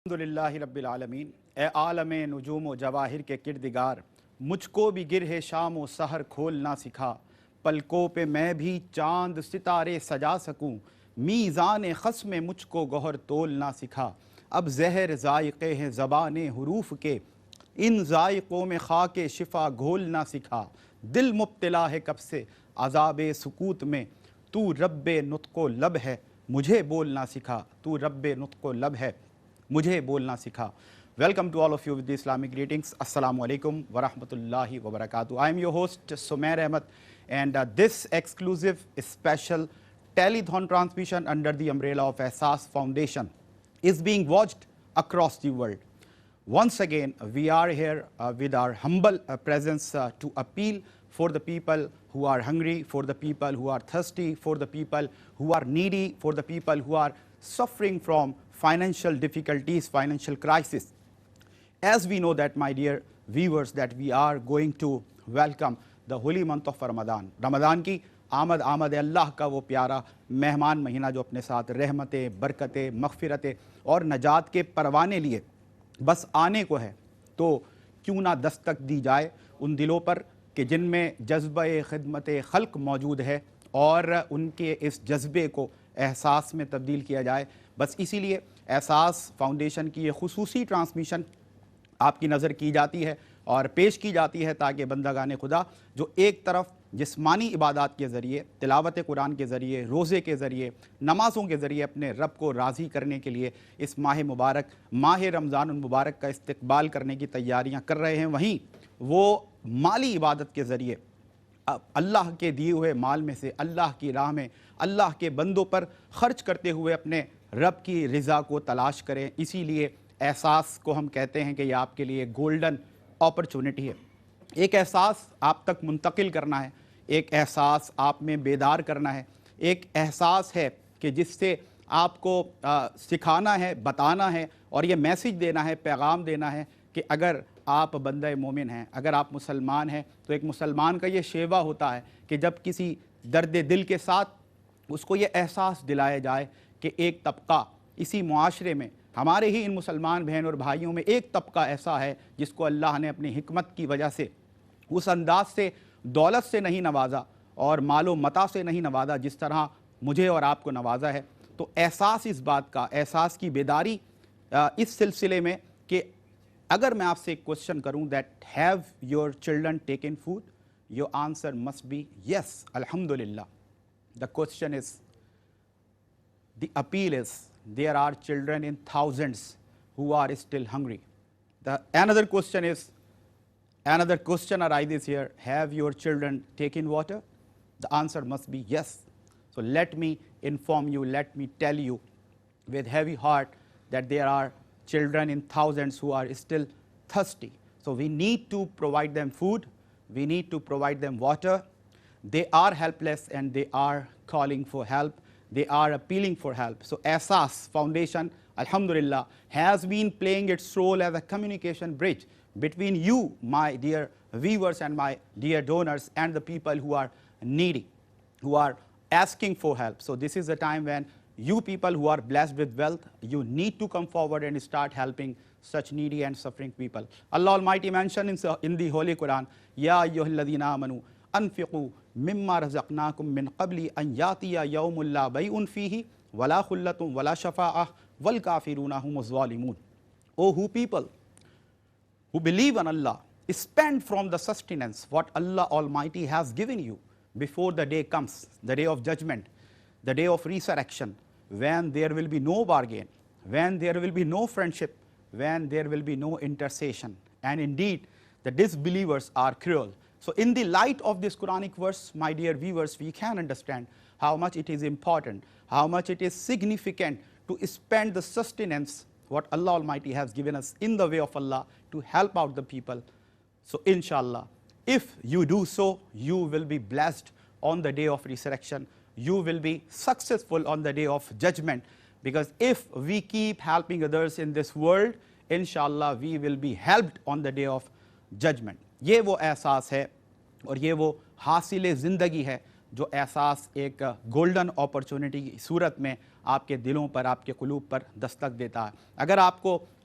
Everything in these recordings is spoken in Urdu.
الحمدللہ رب العالمین۔ اے عالم نجوم و جواہر کے کردگار، مجھ کو بھی گرہ شام و سحر کھولنا سکھا، پلکوں پہ میں بھی چاند ستارے سجا سکوں، میزان خس میں مجھ کو گوہر تولنا سکھا۔ اب زہر ذائقے ہیں زبان حروف کے، ان ذائقوں میں خاک شفا گھولنا سکھا۔ دل مبتلا ہے کب سے عذاب سکوت میں، تو رب نطق و لب ہے مجھے بولنا سکھا، تو رب نطق و لب ہے مجھے بولنا سکھا۔ Welcome to all of you with the Islamic greetings. Assalamu alaikum wa rahmatullahi wa barakatuh. I am your host Sumair Ahmed, and this exclusive special telethon transmission under the umbrella of Ehsaas Foundation is being watched across the world. Once again, we are here with our humble presence to appeal for the people who are hungry, for the people who are thirsty, for the people who are needy, for the people who are suffering from financial difficulties, financial crisis. As we know that, my dear viewers, that we are going to welcome the holy month of Ramadan. رمضان کی آمد ہے اللہ کا وہ پیارا مہمان مہینہ جو اپنے ساتھ رحمتیں، برکتیں، مغفرتیں اور نجات کے پروانے لیے بس آنے کو ہے، تو کیوں نہ دستک دی جائے ان دلوں پر کہ جن میں جذبہ خدمت خلق موجود ہے، اور ان کے اس جذبے کو احساس میں تبدیل کیا جائے۔ بس اسی لیے احساس فاؤنڈیشن کی یہ خصوصی ٹرانسمیشن آپ کی نظر کی جاتی ہے اور پیش کی جاتی ہے، تاکہ بندگان خدا جو ایک طرف جسمانی عبادات کے ذریعے، تلاوت قرآن کے ذریعے، روزے کے ذریعے، نمازوں کے ذریعے اپنے رب کو راضی کرنے کے لیے اس ماہ مبارک، ماہ رمضان المبارک کا استقبال کرنے کی تیاریاں کر رہے ہیں، وہیں وہ مالی عبادت کے ذریعے اللہ کے دیے ہوئے مال میں سے اللہ کی راہ میں اللہ کے بندوں پر خرچ کرتے ہوئے اپنے رب کی رضا کو تلاش کریں۔ اسی لیے احساس کو ہم کہتے ہیں کہ یہ آپ کے لیے گولڈن اپرچونٹی ہے۔ ایک احساس آپ تک منتقل کرنا ہے، ایک احساس آپ میں بیدار کرنا ہے، ایک احساس ہے کہ جس سے آپ کو سکھانا ہے، بتانا ہے اور یہ میسج دینا ہے، پیغام دینا ہے کہ اگر آپ بندہ مومن ہیں، اگر آپ مسلمان ہیں، تو ایک مسلمان کا یہ شیوا ہوتا ہے کہ جب کسی درد دل کے ساتھ اس کو یہ احساس دلایا جائے کہ ایک طبقہ اسی معاشرے میں، ہمارے ہی ان مسلمان بہن اور بھائیوں میں ایک طبقہ ایسا ہے جس کو اللہ نے اپنی حکمت کی وجہ سے اس انداز سے دولت سے نہیں نوازا اور مال و متاع سے نہیں نوازا جس طرح مجھے اور آپ کو نوازا ہے۔ تو احساس اس بات کا، احساس کی بیداری اس سلسلے میں کہ اگر میں آپ سے ایک کوشچن کروں that have your children taken food, your answer must be yes, الحمدللہ۔ The question is, the appeal is, there are children in thousands who are still hungry. Another question arises here, have your children taken water? The answer must be yes. So let me inform you, let me tell you with heavy heart that there are children in thousands who are still thirsty. So we need to provide them food, we need to provide them water. They are helpless and they are calling for help, they are appealing for help. So Ehsaas Foundation, alhamdulillah, has been playing its role as a communication bridge between you, my dear viewers, and my dear donors, and the people who are needy, who are asking for help. So this is the time when you people who are blessed with wealth, you need to come forward and start helping such needy and suffering people. Allah Almighty mentioned in the Holy Quran, Ya ayyuhalladhina amanu انفقوا مما رزقناکم من قبل ان یاتی یوم لا بیع فیہ ولا خلۃ ولا شفاعۃ والکافرون هم الظالمون. O who people who believe on Allah, spend from the sustenance what Allah Almighty has given you before the day comes, the day of judgment, the day of resurrection, when there will be no bargain, when there will be no friendship, when there will be no intercession, and indeed the disbelievers are cruel. So in the light of this Quranic verse, my dear viewers, we can understand how much it is important, how much it is significant to spend the sustenance what Allah Almighty has given us in the way of Allah to help out the people. So inshallah, if you do so, you will be blessed on the day of resurrection, you will be successful on the day of judgment, because if we keep helping others in this world, inshallah we will be helped on the day of judgment. یہ وہ احساس ہے اور یہ وہ حاصل زندگی ہے جو احساس ایک گولڈن اپرچونٹی کی صورت میں آپ کے دلوں پر، آپ کے قلوب پر دستک دیتا ہے۔ اگر آپ کو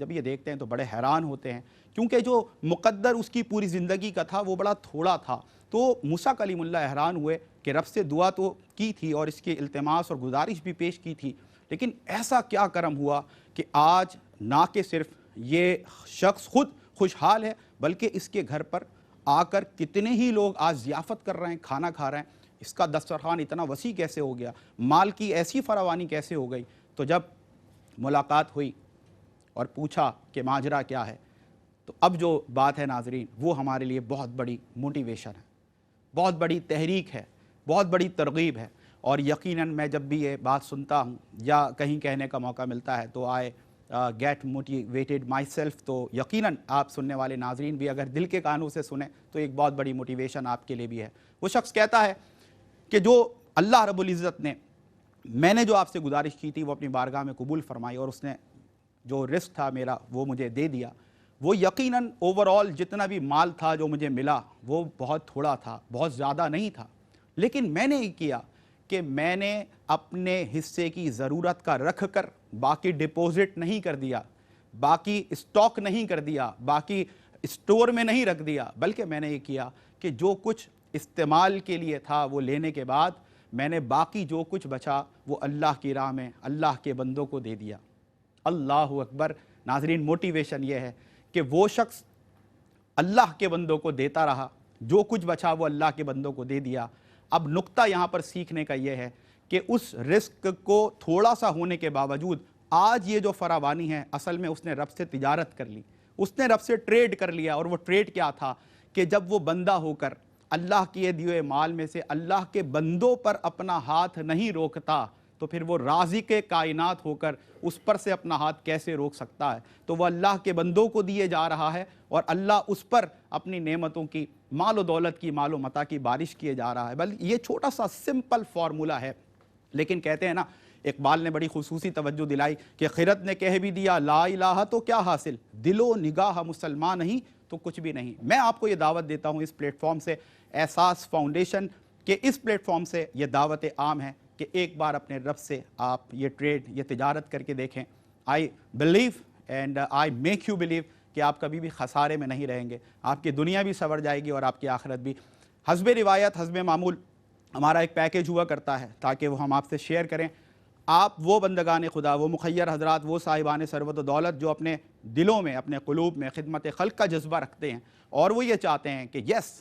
جب یہ دیکھتے ہیں تو بڑے حیران ہوتے ہیں، کیونکہ جو مقدر اس کی پوری زندگی کا تھا وہ بڑا تھوڑا تھا۔ تو موسیٰ کلیم اللہ حیران ہوئے کہ رب سے دعا تو کی تھی اور اس کی التماس اور گزارش بھی پیش کی تھی، لیکن ایسا کیا کرم ہوا کہ آج نہ کہ صرف یہ شخص خود خوشحال ہے، بلکہ اس کے گھر پر آ کر کتنے ہی لوگ آج ضیافت کر رہے ہیں، کھانا کھا رہے ہیں۔ اس کا دسترخوان اتنا وسیع کیسے ہو گیا، مال کی ایسی فراوانی کیسے ہو گئی؟ تو جب ملاقات ہوئی اور پوچھا کہ ماجرا کیا ہے، تو اب جو بات ہے ناظرین وہ ہمارے لیے بہت بڑی موٹیویشن ہے، بہت بڑی تحریک ہے، بہت بڑی ترغیب ہے۔ اور یقیناً میں جب بھی یہ بات سنتا ہوں یا کہیں کہنے کا موقع ملتا ہے تو آئے گیٹ موٹیویٹیڈ مائی سیلف، تو یقیناً آپ سننے والے ناظرین بھی اگر دل کے کانوں سے سنیں تو ایک بہت بڑی موٹیویشن آپ کے لیے بھی ہے۔ وہ شخص کہتا ہے کہ جو اللہ رب العزت نے، میں نے جو آپ سے گزارش کی تھی وہ اپنی بارگاہ میں قبول فرمائی، اور اس نے جو رزق تھا میرا وہ مجھے دے دیا۔ وہ یقیناً اوورآل جتنا بھی مال تھا جو مجھے ملا وہ بہت تھوڑا تھا، بہت زیادہ نہیں تھا، لیکن میں نے یہ کیا کہ میں نے اپنے حصے کی ضرورت کا رکھ کر باقی ڈپوزٹ نہیں کر دیا، باقی اسٹاک نہیں کر دیا، باقی اسٹور میں نہیں رکھ دیا، بلکہ میں نے یہ کیا کہ جو کچھ استعمال کے لیے تھا وہ لینے کے بعد میں نے باقی جو کچھ بچا وہ اللہ کی راہ میں اللہ کے بندوں کو دے دیا۔ اللہ اکبر۔ ناظرین موٹیویشن یہ ہے کہ وہ شخص اللہ کے بندوں کو دیتا رہا، جو کچھ بچا وہ اللہ کے بندوں کو دے دیا۔ اب نقطہ یہاں پر سیکھنے کا یہ ہے کہ اس رزق کو تھوڑا سا ہونے کے باوجود آج یہ جو فراوانی ہے اصل میں اس نے رب سے تجارت کر لی، اس نے رب سے ٹریڈ کر لیا۔ اور وہ ٹریڈ کیا تھا کہ جب وہ بندہ ہو کر اللہ کے دیے مال میں سے اللہ کے بندوں پر اپنا ہاتھ نہیں روکتا تو پھر وہ رازق کائنات ہو کر اس پر سے اپنا ہاتھ کیسے روک سکتا ہے؟ تو وہ اللہ کے بندوں کو دیے جا رہا ہے اور اللہ اس پر اپنی نعمتوں کی، مال و دولت کی، مال و متاع کی بارش کیے جا رہا ہے۔ بلکہ یہ چھوٹا سا سمپل فارمولہ ہے، لیکن کہتے ہیں نا، اقبال نے بڑی خصوصی توجہ دلائی کہ خرد نے کہہ بھی دیا لا الہ تو کیا حاصل، دل و نگاہ مسلمان نہیں تو کچھ بھی نہیں۔ میں آپ کو یہ دعوت دیتا ہوں اس پلیٹ فارم سے، احساس فاؤنڈیشن کے اس پلیٹ فارم سے یہ دعوت عام ہے کہ ایک بار اپنے رب سے آپ یہ ٹریڈ، یہ تجارت کر کے دیکھیں۔ I believe and I make you believe کہ آپ کبھی بھی خسارے میں نہیں رہیں گے، آپ کی دنیا بھی سنور جائے گی اور آپ کی آخرت بھی۔ حسب روایت، حسب معمول ہمارا ایک پیکیج ہوا کرتا ہے تاکہ وہ ہم آپ سے شیئر کریں۔ آپ وہ بندگان خدا، وہ مخیر حضرات، وہ صاحبان ثروت و دولت جو اپنے دلوں میں، اپنے قلوب میں خدمت خلق کا جذبہ رکھتے ہیں اور وہ یہ چاہتے ہیں کہ یس،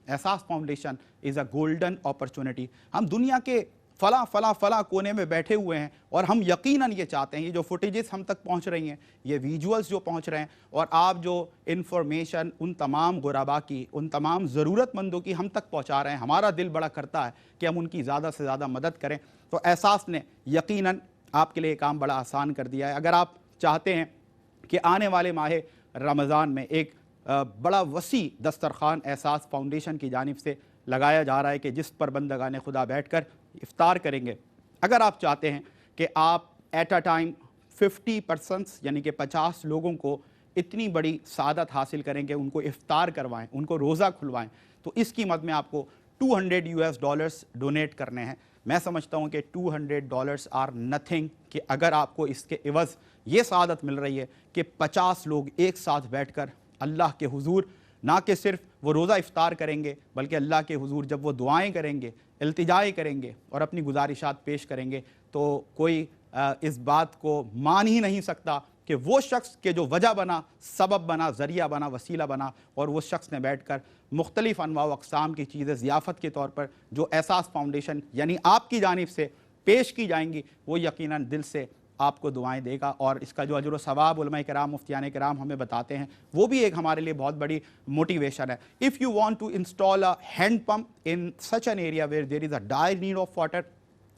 احساس foundation is a golden opportunity. ہم دنیا کے فلاں کونے میں بیٹھے ہوئے ہیں اور ہم یقیناً یہ چاہتے ہیں، یہ جو فوٹیجز ہم تک پہنچ رہی ہیں، یہ ویجولز جو پہنچ رہے ہیں، اور آپ جو انفارمیشن ان تمام غربا کی، ان تمام ضرورت مندوں کی ہم تک پہنچا رہے ہیں، ہمارا دل بڑا کرتا ہے کہ ہم ان کی زیادہ سے زیادہ مدد کریں۔ تو احساس نے یقیناً آپ کے لیے کام بڑا آسان کر دیا ہے۔ اگر آپ چاہتے ہیں کہ آنے والے ماہ رمضان میں ایک بڑا وسیع دسترخوان احساس فاؤنڈیشن کی جانب سے لگایا جا رہا ہے کہ جس پر بندگان خدا بیٹھ کر افطار کریں گے، اگر آپ چاہتے ہیں کہ آپ ایٹ اے ٹائم 50 پرسنس یعنی کہ 50 لوگوں کو اتنی بڑی سعادت حاصل کریں کہ ان کو افطار کروائیں، ان کو روزہ کھلوائیں، تو اس قیمت میں آپ کو $200 ڈونیٹ کرنے ہیں۔ میں سمجھتا ہوں کہ $200 آر نتھنگ، کہ اگر آپ کو اس کے عوض یہ سعادت مل رہی ہے کہ 50 لوگ ایک ساتھ بیٹھ کر اللہ کے حضور نہ کہ صرف وہ روزہ افطار کریں گے، بلکہ اللہ کے حضور جب وہ دعائیں کریں گے، التجائیں کریں گے اور اپنی گزارشات پیش کریں گے، تو کوئی اس بات کو مان ہی نہیں سکتا کہ وہ شخص کہ جو وجہ بنا، سبب بنا، ذریعہ بنا، وسیلہ بنا، اور وہ شخص نے بیٹھ کر مختلف انواع و اقسام کی چیزیں ضیافت کے طور پر جو احساس فاؤنڈیشن یعنی آپ کی جانب سے پیش کی جائیں گی، وہ یقیناً دل سے آپ کو دعائیں دے گا، اور اس کا جو اجر و ثواب علماء کرام، مفتیان کرام ہمیں بتاتے ہیں، وہ بھی ایک ہمارے لیے بہت بڑی موٹیویشن ہے۔ If you want to install a hand pump in such an area where there is a dire need of water،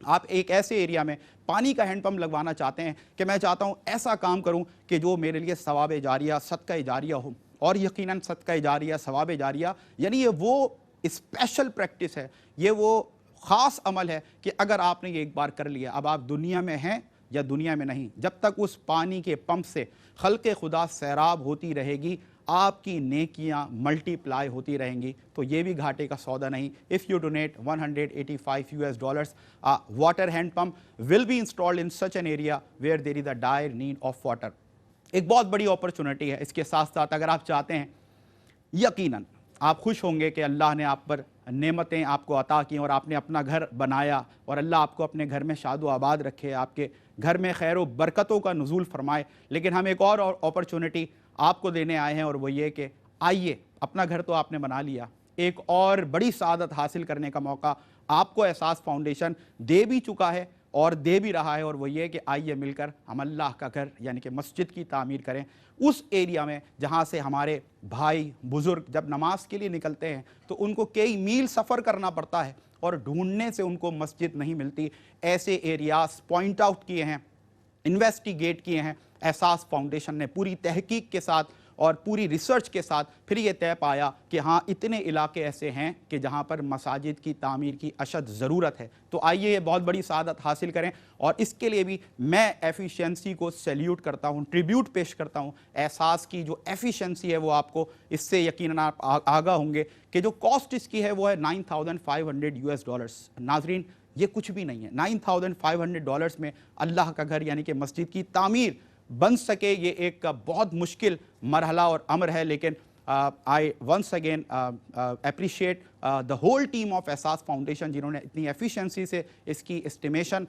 آپ ایک ایسے ایریا میں پانی کا ہینڈ پمپ لگوانا چاہتے ہیں کہ میں چاہتا ہوں ایسا کام کروں کہ جو میرے لیے ثواب جاریہ، صدقہ جاریہ ہو، اور یقیناً صدقہ جاریہ، ثواب جاریہ یعنی یہ وہ اسپیشل پریکٹس ہے، یہ وہ خاص عمل ہے کہ اگر آپ نے یہ ایک بار کر لیا، اب آپ دنیا میں ہیں یا دنیا میں نہیں، جب تک اس پانی کے پمپ سے خلق خدا سیراب ہوتی رہے گی، آپ کی نیکیاں ملٹی پلائی ہوتی رہیں گی، تو یہ بھی گھاٹے کا سودا نہیں۔ If you donate $185 a water hand pump will be installed in such an area where there is a dire need of water۔ ایک بہت بڑی اپرچونٹی ہے۔ اس کے ساتھ ساتھ اگر آپ چاہتے ہیں، یقیناً آپ خوش ہوں گے کہ اللہ نے آپ پر نعمتیں آپ کو عطا کی اور آپ نے اپنا گھر بنایا، اور اللہ آپ کو اپنے گھر میں شاد و آباد رکھے، آپ کے گھر میں خیر و برکتوں کا نزول فرمائے۔ لیکن ہم ایک اور اپرچونٹی آپ کو دینے آئے ہیں، اور وہ یہ کہ آئیے، اپنا گھر تو آپ نے بنا لیا، ایک اور بڑی سعادت حاصل کرنے کا موقع آپ کو احساس فاؤنڈیشن دے بھی چکا ہے اور دے بھی رہا ہے، اور وہ یہ کہ آئیے مل کر ہم اللہ کا گھر یعنی کہ مسجد کی تعمیر کریں اس ایریا میں جہاں سے ہمارے بھائی بزرگ جب نماز کے لیے نکلتے ہیں تو ان کو کئی میل سفر کرنا پڑتا ہے اور ڈھونڈنے سے ان کو مسجد نہیں ملتی۔ ایسے ایریاز پوائنٹ آؤٹ کیے ہیں، انویسٹیگیٹ کیے ہیں احساس فاؤنڈیشن نے پوری تحقیق کے ساتھ اور پوری ریسرچ کے ساتھ، پھر یہ طے پایا کہ ہاں اتنے علاقے ایسے ہیں کہ جہاں پر مساجد کی تعمیر کی اشد ضرورت ہے۔ تو آئیے یہ بہت بڑی سعادت حاصل کریں، اور اس کے لیے بھی میں ایفیشنسی کو سیلیوٹ کرتا ہوں، ٹریبیوٹ پیش کرتا ہوں۔ احساس کی جو ایفیشنسی ہے وہ آپ کو اس سے یقیناً آپ آگاہ ہوں گے کہ جو کاسٹ اس کی ہے وہ ہے $9,500۔ ناظرین، یہ کچھ بھی نہیں ہے۔ $9,500 میں اللہ کا گھر یعنی کہ مسجد کی تعمیر بن سکے، یہ ایک بہت مشکل مرحلہ اور امر ہے، لیکن I once again appreciate the whole team of احساس فاؤنڈیشن جنہوں نے اتنی ایفیشنسی سے اس کی اسٹیمیشن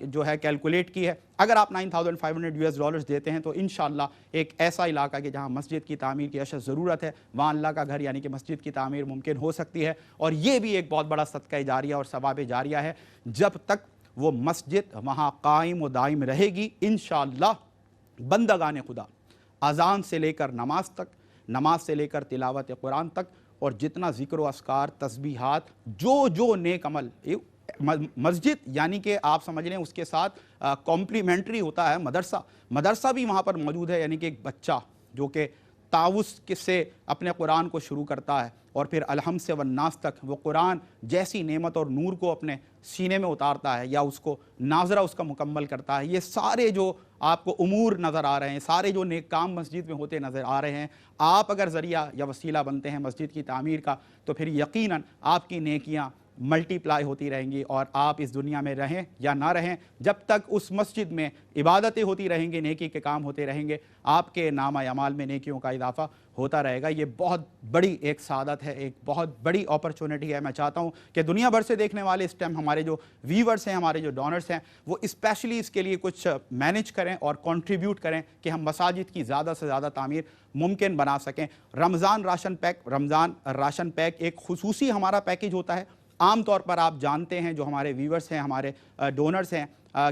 جو ہے کیلکولیٹ کی ہے۔ اگر آپ $9,500 دیتے ہیں تو انشاءاللہ ایک ایسا علاقہ کہ جہاں مسجد کی تعمیر کی اشد ضرورت ہے وہاں اللہ کا گھر یعنی کہ مسجد کی تعمیر ممکن ہو سکتی ہے، اور یہ بھی ایک بہت بڑا صدقہ جاریہ اور ثواب جاریہ ہے۔ جب تک وہ مسجد وہاں قائم و دائم رہے گی انشاءاللہ بندگان خدا اذان سے لے کر نماز تک، نماز سے لے کر تلاوت قرآن تک، اور جتنا ذکر و اذکار تسبیحات جو نیک عمل، مسجد یعنی کہ آپ سمجھ لیں اس کے ساتھ کمپلیمنٹری ہوتا ہے مدرسہ بھی وہاں پر موجود ہے، یعنی کہ ایک بچہ جو کہ تعوذ سے اپنے قرآن کو شروع کرتا ہے اور پھر الحمد سے والناس تک وہ قرآن جیسی نعمت اور نور کو اپنے سینے میں اتارتا ہے یا اس کو ناظرہ اس کا مکمل کرتا ہے۔ یہ سارے جو آپ کو امور نظر آ رہے ہیں، سارے جو نیک کام مسجد میں ہوتے نظر آ رہے ہیں، آپ اگر ذریعہ یا وسیلہ بنتے ہیں مسجد کی تعمیر کا تو پھر یقیناً آپ کی نیکیاں ملٹی پلائی ہوتی رہیں گی، اور آپ اس دنیا میں رہیں یا نہ رہیں، جب تک اس مسجد میں عبادتیں ہوتی رہیں گی، نیکی کے کام ہوتے رہیں گے، آپ کے نامہ اعمال میں نیکیوں کا اضافہ ہوتا رہے گا۔ یہ بہت بڑی ایک سعادت ہے، ایک بہت بڑی اپرچونٹی ہے۔ میں چاہتا ہوں کہ دنیا بھر سے دیکھنے والے اس ٹائم ہمارے جو ویورز ہیں، ہمارے جو ڈونرز ہیں، وہ اسپیشلی اس کے لیے کچھ مینیج کریں اور کنٹریبیوٹ کریں کہ ہم مساجد کی زیادہ سے زیادہ تعمیر ممکن بنا سکیں۔ رمضان راشن پیک ایک خصوصی ہمارا پیکیج ہوتا ہے۔ عام طور پر آپ جانتے ہیں جو ہمارے ویورز ہیں، ہمارے ڈونرز ہیں،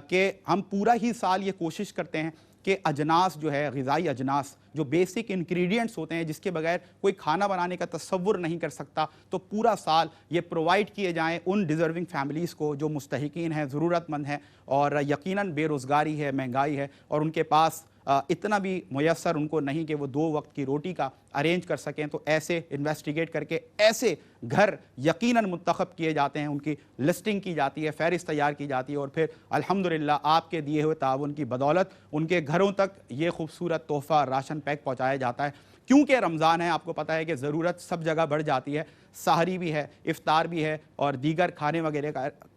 کہ ہم پورا ہی سال یہ کوشش کرتے ہیں کہ اجناس جو ہے، غذائی اجناس جو بیسک انگریڈینٹس ہوتے ہیں جس کے بغیر کوئی کھانا بنانے کا تصور نہیں کر سکتا، تو پورا سال یہ پرووائڈ کیے جائیں ان ڈیزرونگ فیملیز کو جو مستحقین ہیں، ضرورت مند ہیں، اور یقیناً بے روزگاری ہے، مہنگائی ہے، اور ان کے پاس اتنا بھی میسر ان کو نہیں کہ وہ 2 وقت کی روٹی کا ارینج کر سکیں۔ تو ایسے انویسٹیگیٹ کر کے ایسے گھر یقیناً منتخب کیے جاتے ہیں، ان کی لسٹنگ کی جاتی ہے، فہرست تیار کی جاتی ہے، اور پھر الحمدللہ آپ کے دیے ہوئے تعاون کی بدولت ان کے گھروں تک یہ خوبصورت تحفہ راشن پیک پہنچایا جاتا ہے۔ کیونکہ رمضان ہے، آپ کو پتہ ہے کہ ضرورت سب جگہ بڑھ جاتی ہے، سحری بھی ہے، افطار بھی ہے، اور دیگر کھانے وغیرہ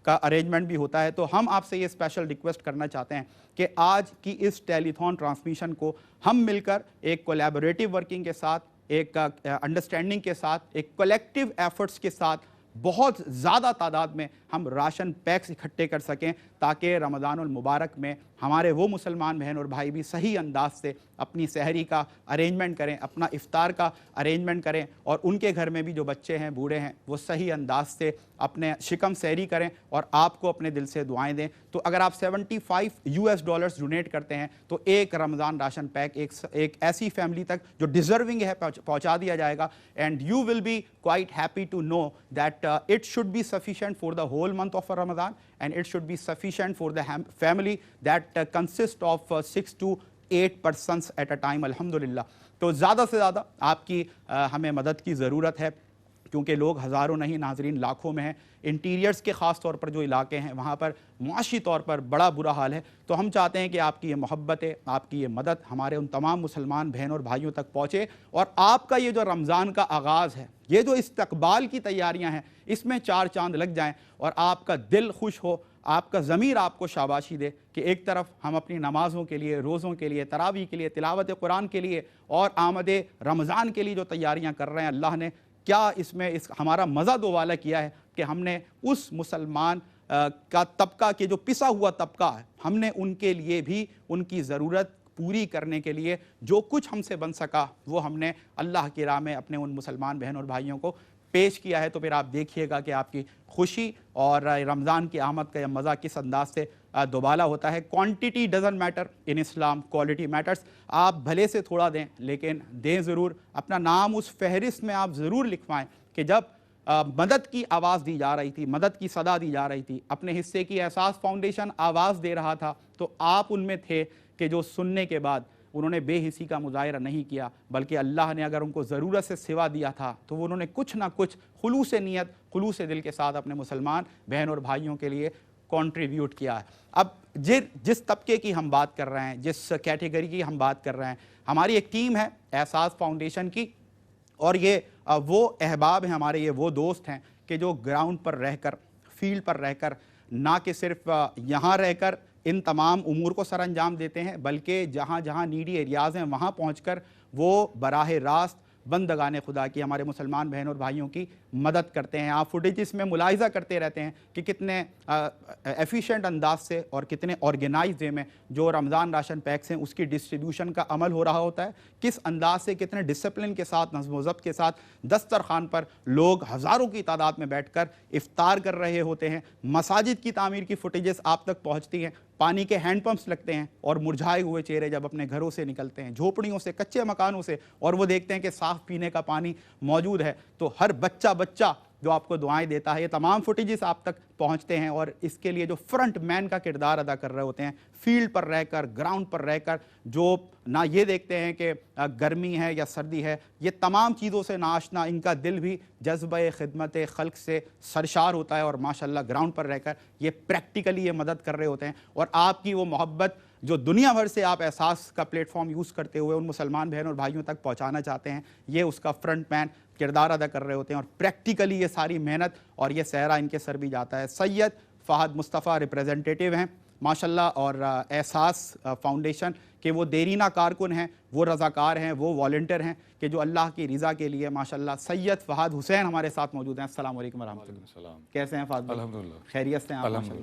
کا ارینجمنٹ بھی ہوتا ہے۔ تو ہم آپ سے یہ اسپیشل ریکویسٹ کرنا چاہتے ہیں کہ آج کی اس ٹیلی تھون ٹرانسمیشن کو ہم مل کر ایک کولیبوریٹو ورکنگ کے ساتھ، ایک انڈرسٹینڈنگ کے ساتھ، ایک کلیکٹیو ایفرٹس کے ساتھ بہت زیادہ تعداد میں ہم راشن پیکس اکٹھے کر سکیں، تاکہ رمضان المبارک میں ہمارے وہ مسلمان بہن اور بھائی بھی صحیح انداز سے اپنی سحری کا ارینجمنٹ کریں، اپنا افطار کا ارینجمنٹ کریں، اور ان کے گھر میں بھی جو بچے ہیں، بوڑھے ہیں، وہ صحیح انداز سے اپنے شکم سحری کریں اور آپ کو اپنے دل سے دعائیں دیں۔ تو اگر آپ $75 ڈونیٹ کرتے ہیں تو ایک رمضان راشن پیک ایک ایسی فیملی تک جو ڈیزرونگ ہے پہنچا دیا جائے گا، and you will be quite happy to know that it should be sufficient for the whole month of Ramadan, and it should be sufficient for the family that consists of 6 to 8 persons at a time, alhamdulillah۔ تو زیادہ سے زیادہ آپ کی ہمیں مدد کی ضرورت ہے، کیونکہ لوگ ہزاروں نہیں ناظرین لاکھوں میں ہیں۔ انٹیریئرز کے خاص طور پر جو علاقے ہیں وہاں پر معاشی طور پر بڑا برا حال ہے۔ تو ہم چاہتے ہیں کہ آپ کی یہ محبت ہے، آپ کی یہ مدد ہمارے ان تمام مسلمان بہن اور بھائیوں تک پہنچے، اور آپ کا یہ جو رمضان کا آغاز ہے، یہ جو استقبال کی تیاریاں ہیں، اس میں 4 چاند لگ جائیں اور آپ کا دل خوش ہو، آپ کا ضمیر آپ کو شاباشی دے کہ ایک طرف ہم اپنی نمازوں کے لیے، روزوں کے لیے، تراویح کے لیے، تلاوت قرآن کے لیے اور آمد رمضان کے لیے جو تیاریاں کر رہے ہیں، اللہ نے کیا اس میں ہمارا مزہ دوبالا کیا ہے کہ ہم نے اس مسلمان کا طبقہ کے جو پسا ہوا طبقہ ہے، ہم نے ان کے لیے بھی ان کی ضرورت پوری کرنے کے لیے جو کچھ ہم سے بن سکا وہ ہم نے اللہ کی راہ میں اپنے ان مسلمان بہن اور بھائیوں کو پیش کیا ہے۔ تو پھر آپ دیکھیے گا کہ آپ کی خوشی اور رمضان کی آمد کا یہ مزہ کس انداز سے دوبالا ہوتا ہے۔ Quantity doesn't matter in Islam, quality matters. آپ بھلے سے تھوڑا دیں لیکن دیں ضرور، اپنا نام اس فہرست میں آپ ضرور لکھوائیں کہ جب مدد کی آواز دی جا رہی تھی، مدد کی صدا دی جا رہی تھی، اپنے حصے کی احساس فاؤنڈیشن آواز دے رہا تھا تو آپ ان میں تھے کہ جو سننے کے بعد انہوں نے بے حسی کا مظاہرہ نہیں کیا، بلکہ اللہ نے اگر ان کو ضرورت سے سوا دیا تھا تو وہ انہوں نے کچھ نہ کچھ خلوص نیت، خلوص دل کے ساتھ اپنے مسلمان بہن اور بھائیوں کے لیے کنٹریبیوٹ کیا ہے۔ اب جس طبقے کی ہم بات کر رہے ہیں، جس کیٹیگری کی ہم بات کر رہے ہیں، ہماری ایک ٹیم ہے احساس فاؤنڈیشن کی، اور یہ وہ احباب ہیں ہمارے، یہ وہ دوست ہیں کہ جو گراؤنڈ پر رہ کر، فیلڈ پر رہ کر، نہ کہ صرف یہاں رہ کر ان تمام امور کو سر انجام دیتے ہیں، بلکہ جہاں جہاں نیڈی ایریاز ہیں وہاں پہنچ کر وہ براہ راست بندگان خدا کی، ہمارے مسلمان بہن اور بھائیوں کی مدد کرتے ہیں۔ آپ فوٹیجز میں ملاحظہ کرتے رہتے ہیں کہ کتنے ایفیشینٹ انداز سے اور کتنے آرگنائز وے میں جو رمضان راشن پیکس ہیں اس کی ڈسٹریبیوشن کا عمل ہو رہا ہوتا ہے، کس انداز سے، کتنے ڈسپلن کے ساتھ، نظم و ضبط کے ساتھ دسترخوان پر لوگ ہزاروں کی تعداد میں بیٹھ کر افطار کر رہے ہوتے ہیں۔ مساجد کی تعمیر کی فوٹیجز آپ تک پہنچتی ہیں، پانی کے ہینڈ پمپس لگتے ہیں اور مرجھائے ہوئے چہرے جب اپنے گھروں سے نکلتے ہیں، جھوپڑیوں سے، کچے مکانوں سے، اور وہ دیکھتے ہیں کہ صاف پینے کا پانی موجود ہے، تو ہر بچہ جو آپ کو دعائیں دیتا ہے، یہ تمام فوٹیجز آپ تک پہنچتے ہیں۔ اور اس کے لیے جو فرنٹ مین کا کردار ادا کر رہے ہوتے ہیں، فیلڈ پر رہ کر، گراؤنڈ پر رہ کر، جو نہ یہ دیکھتے ہیں کہ گرمی ہے یا سردی ہے، یہ تمام چیزوں سے ناآشنا، ان کا دل بھی جذبہ خدمت خلق سے سرشار ہوتا ہے، اور ماشاءاللہ گراؤنڈ پر رہ کر یہ پریکٹیکلی یہ مدد کر رہے ہوتے ہیں۔ اور آپ کی وہ محبت جو دنیا بھر سے آپ احساس کا پلیٹ فارم یوز کرتے ہوئے ان مسلمان بہن اور بھائیوں تک پہنچانا چاہتے ہیں، یہ اس کا فرنٹ مین کردار ادا کر رہے ہوتے ہیں، اور پریکٹیکلی یہ ساری محنت اور یہ سہرا ان کے سر بھی جاتا ہے۔ سید فہد مصطفیٰ ریپریزنٹیٹیو ہیں ماشاءاللہ، اور احساس فاؤنڈیشن کے وہ دیرینہ کارکن ہیں، وہ رضاکار ہیں، وہ والنٹیئر ہیں کہ جو اللہ کی رضا کے لیے ماشاءاللہ۔ سید فہد حسین ہمارے ساتھ موجود ہیں۔ السلام علیکم ورحمۃ اللہ۔ کیسے ہیں فہد بھائی؟ الحمدللہ خیریت سے ہیں آپ؟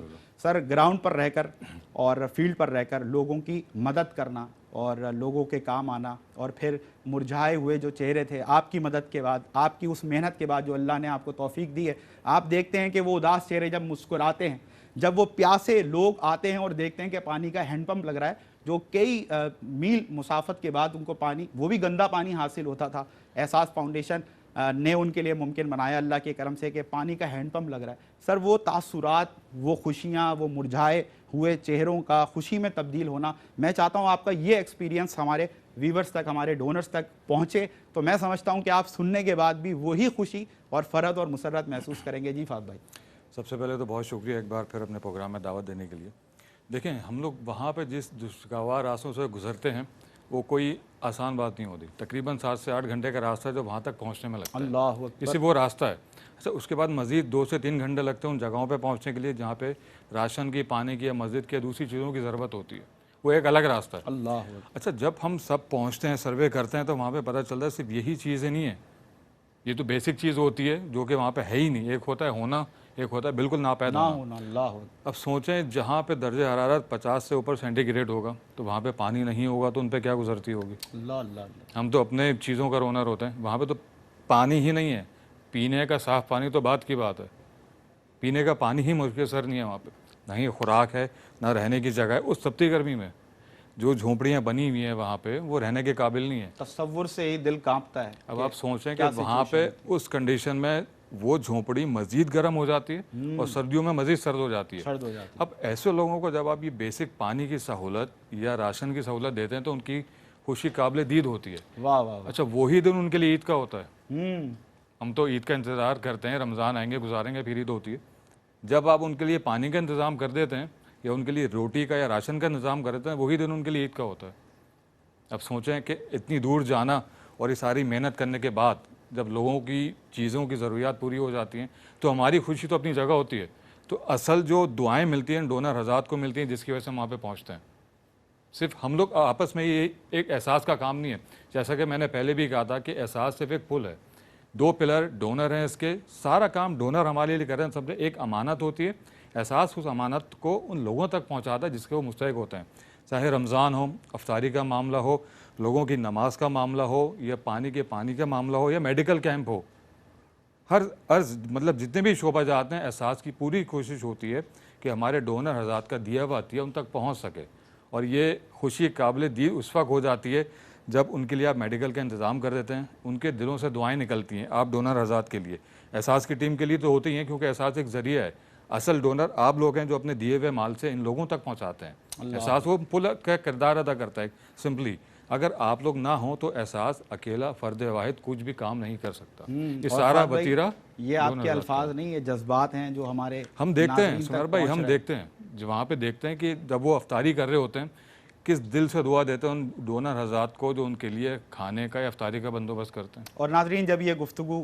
سر، گراؤنڈ پر رہ کر اور فیلڈ پر رہ کر لوگوں کی مدد کرنا اور لوگوں کے کام آنا، اور پھر مرجھائے ہوئے جو چہرے تھے آپ کی مدد کے بعد، آپ کی اس محنت کے بعد جو اللہ نے آپ کو توفیق دی ہے، آپ دیکھتے ہیں کہ وہ اداس چہرے جب مسکراتے ہیں، جب وہ پیاسے لوگ آتے ہیں اور دیکھتے ہیں کہ پانی کا ہینڈ پمپ لگ رہا ہے، جو کئی میل مسافت کے بعد ان کو پانی، وہ بھی گندا پانی حاصل ہوتا تھا، احساس فاؤنڈیشن نے ان کے لیے ممکن بنایا اللہ کے کرم سے کہ پانی کا ہینڈ پمپ لگ رہا ہے۔ سر، وہ تاثرات، وہ خوشیاں، وہ مرجھائے ہوئے چہروں کا خوشی میں تبدیل ہونا، میں چاہتا ہوں آپ کا یہ ایکسپیرینس ہمارے ویورز تک، ہمارے ڈونرز تک پہنچے، تو میں سمجھتا ہوں کہ آپ سننے کے بعد بھی وہی خوشی اور فرحت اور مسرت محسوس کریں گے۔ جی فہد بھائی۔ سب سے پہلے تو بہت شکریہ ایک بار پھر اپنے پروگرام میں دعوت دینے کے لیے۔ دیکھیں، ہم لوگ وہاں پہ جس خوشگوار راستوں سے گزرتے ہیں وہ کوئی آسان بات نہیں ہوتی، تقریباً 7 سے 8 گھنٹے کا راستہ ہے جو وہاں تک پہنچنے میں لگتا ہے۔ اللہ اکبر۔ کسی وہ راستہ ہے، اچھا اس کے بعد مزید 2 سے 3 گھنٹے لگتے ہیں ان جگہوں پہ پہنچنے کے لیے جہاں پہ راشن کی، پانی کی یا مسجد کی یا دوسری چیزوں کی ضرورت ہوتی ہے، وہ ایک الگ راستہ ہے۔ اللہ اکبر۔ اچھا، جب ہم سب پہنچتے ہیں، سروے کرتے ہیں، تو وہاں پہ پتہ چلتا ہے صرف یہی چیزیں نہیں ہیں، یہ تو بیسک چیز ہوتی ہے جو کہ وہاں پہ ہے ہی نہیں۔ ایک ہوتا ہے ہونا، ایک ہوتا ہے بالکل ناپیدا ہونا۔ اللہ اکبر۔ اب سوچیں جہاں پہ درجہ حرارت 50 سے اوپر سینٹی گریڈ ہوگا تو وہاں پہ پانی نہیں ہوگا تو ان پہ کیا گزرتی ہوگی۔ اللہ اللہ اللہ۔ ہم تو اپنے چیزوں کا رونر ہوتے ہیں، وہاں پہ تو پانی ہی نہیں ہے، پینے کا صاف پانی تو بات کی بات ہے، پینے کا پانی ہی میسر نہیں ہے وہاں پہ، نہ ہی خوراک ہے، نہ رہنے کی جگہ ہے۔ اس تپتی گرمی میں جو جھونپڑیاں بنی ہوئی ہیں وہاں پہ وہ رہنے کے قابل نہیں ہیں۔ تصور سے ہی دل کانپتا ہے۔ اب آپ سوچیں کہ وہاں پہ اس کنڈیشن میں وہ جھونپڑی مزید گرم ہو جاتی ہے اور سردیوں میں مزید سرد ہو جاتی ہے۔ اب ایسے لوگوں کو جب آپ یہ بیسک پانی کی سہولت یا راشن کی سہولت دیتے ہیں تو ان کی خوشی قابل دید ہوتی ہے۔ واہ واہ۔ اچھا، وہی دن ان کے لیے عید کا ہوتا ہے۔ ہم تو عید کا انتظار کرتے ہیں، رمضان آئیں گے، گزاریں گے، پھر عید ہوتی ہے۔ جب آپ ان کے لیے پانی کا انتظام کر دیتے ہیں یا ان کے لیے روٹی کا یا راشن کا انتظام کر دیتے ہیں، وہی دن ان کے لیے عید کا ہوتا ہے۔ اب سوچیں کہ اتنی دور جانا اور یہ ساری محنت کرنے کے بعد جب لوگوں کی چیزوں کی ضروریات پوری ہو جاتی ہیں تو ہماری خوشی تو اپنی جگہ ہوتی ہے، تو اصل جو دعائیں ملتی ہیں ڈونر حضرات کو ملتی ہیں جس کی وجہ سے ہم وہاں پہ پہنچتے ہیں. صرف ہم لوگ آپس میں یہ ایک احساس کا کام نہیں ہے. جیسا کہ میں نے پہلے بھی کہا تھا کہ احساس صرف ایک پل ہے. 2 پلر ڈونر ہیں اس کے, سارا کام ڈونر ہمارے لیے کر رہے ہیں. سب ایک امانت ہوتی ہے, احساس اس امانت کو ان لوگوں تک پہنچاتا ہے جس کے وہ مستحق ہوتے ہیں. چاہے رمضان ہو, افطاری کا معاملہ ہو, لوگوں کی نماز کا معاملہ ہو, یا پانی کا معاملہ ہو, یا میڈیکل کیمپ ہو, ہر عرض مطلب جتنے بھی شعبہ جاتے ہیں, احساس کی پوری کوشش ہوتی ہے کہ ہمارے ڈونر حضرات کا دیا ہوا عطیہ ان تک پہنچ سکے. اور یہ خوشی قابل دید اس وقت ہو جاتی ہے جب ان کے لیے آپ میڈیکل کا انتظام کر دیتے ہیں, ان کے دلوں سے دعائیں نکلتی ہیں آپ ڈونر حضرات کے لیے. احساس کی ٹیم کے لیے تو ہوتی ہیں کیونکہ احساس ایک ذریعہ ہے. اصل ڈونر آپ لوگ ہیں جو اپنے دیے ہوئے مال سے ان لوگوں تک پہنچاتے ہیں. احساس وہ پل کا کردار ادا کرتا ہے سمپلی. اگر آپ لوگ نہ ہوں تو احساس اکیلا فرد واحد کچھ بھی کام نہیں کر سکتا. یہ سارا وتیرہ یہ آپ کے الفاظ نہیں, یہ جذبات ہیں جو ہمارے ہم دیکھتے ہیں سمیر بھائی, ہم دیکھتے ہیں جو وہاں پہ دیکھتے ہیں کہ جب وہ افطاری کر رہے ہوتے ہیں کس دل سے دعا دیتے ہیں ان ڈونر حضرات کو جو ان کے لیے کھانے کا یا افطاری کا بندوبست کرتے ہیں. اور ناظرین, جب یہ گفتگو